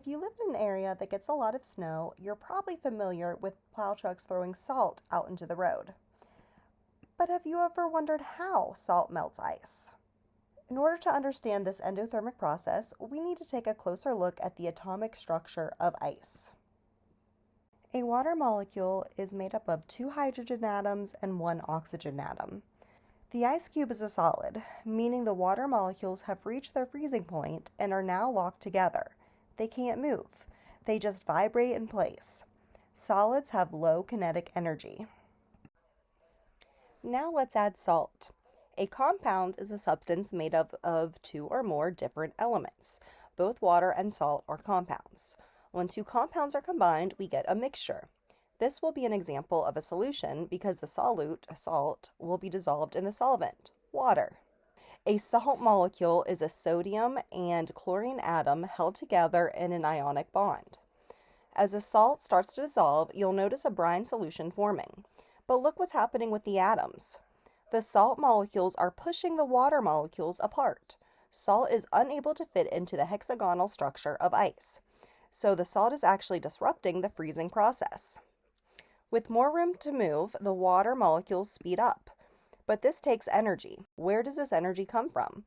If you live in an area that gets a lot of snow, you're probably familiar with plow trucks throwing salt out into the road. But have you ever wondered how salt melts ice? In order to understand this endothermic process, we need to take a closer look at the atomic structure of ice. A water molecule is made up of 2 hydrogen atoms and 1 oxygen atom. The ice cube is a solid, meaning the water molecules have reached their freezing point and are now locked together. They can't move. They just vibrate in place. Solids have low kinetic energy. Now let's add salt. A compound is a substance made up of 2 or more different elements. Both water and salt are compounds. When 2 compounds are combined, we get a mixture. This will be an example of a solution because the solute, salt, will be dissolved in the solvent, water. A salt molecule is a sodium and chlorine atom held together in an ionic bond. As the salt starts to dissolve, you'll notice a brine solution forming. But look what's happening with the atoms. The salt molecules are pushing the water molecules apart. Salt is unable to fit into the hexagonal structure of ice. So the salt is actually disrupting the freezing process. With more room to move, the water molecules speed up. But this takes energy. Where does this energy come from?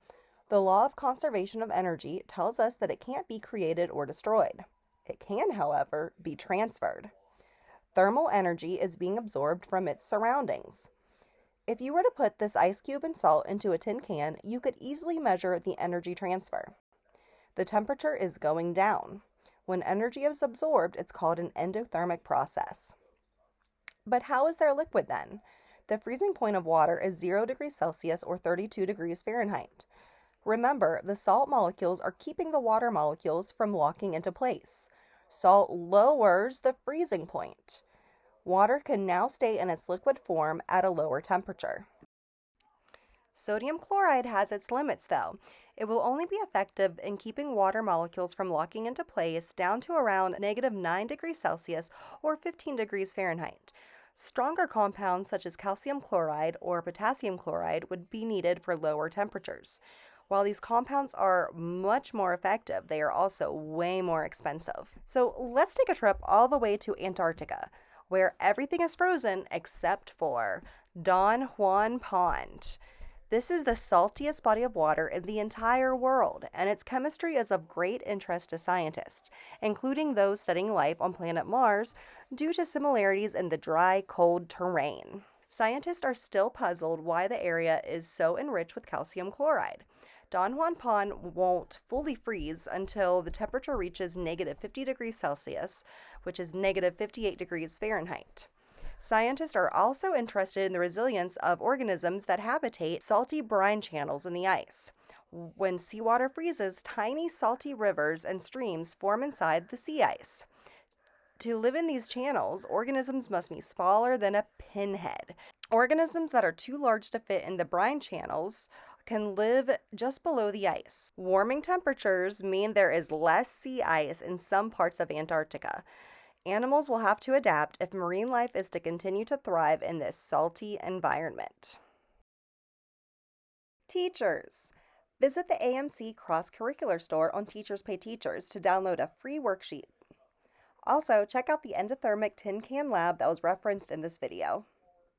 The law of conservation of energy tells us that it can't be created or destroyed. It can, however, be transferred. Thermal energy is being absorbed from its surroundings. If you were to put this ice cube and salt into a tin can, you could easily measure the energy transfer. The temperature is going down. When energy is absorbed, it's called an endothermic process. But how is there liquid then? The freezing point of water is 0 degrees Celsius or 32 degrees Fahrenheit. Remember, the salt molecules are keeping the water molecules from locking into place. Salt lowers the freezing point. Water can now stay in its liquid form at a lower temperature. Sodium chloride has its limits though. It will only be effective in keeping water molecules from locking into place down to around -9 degrees Celsius or 15 degrees Fahrenheit. Stronger compounds such as calcium chloride or potassium chloride would be needed for lower temperatures. While these compounds are much more effective, they are also way more expensive. So let's take a trip all the way to Antarctica, where everything is frozen except for Don Juan Pond. This is the saltiest body of water in the entire world, and its chemistry is of great interest to scientists, including those studying life on planet Mars, due to similarities in the dry, cold terrain. Scientists are still puzzled why the area is so enriched with calcium chloride. Don Juan Pond won't fully freeze until the temperature reaches -50 degrees Celsius, which is -58 degrees Fahrenheit. Scientists are also interested in the resilience of organisms that habitate salty brine channels in the ice. When seawater freezes, tiny salty rivers and streams form inside the sea ice. To live in these channels, organisms must be smaller than a pinhead. Organisms that are too large to fit in the brine channels can live just below the ice. Warming temperatures mean there is less sea ice in some parts of Antarctica. Animals will have to adapt if marine life is to continue to thrive in this salty environment. Teachers! Visit the AMC Cross-Curricular store on Teachers Pay Teachers to download a free worksheet. Also, check out the endothermic tin can lab that was referenced in this video.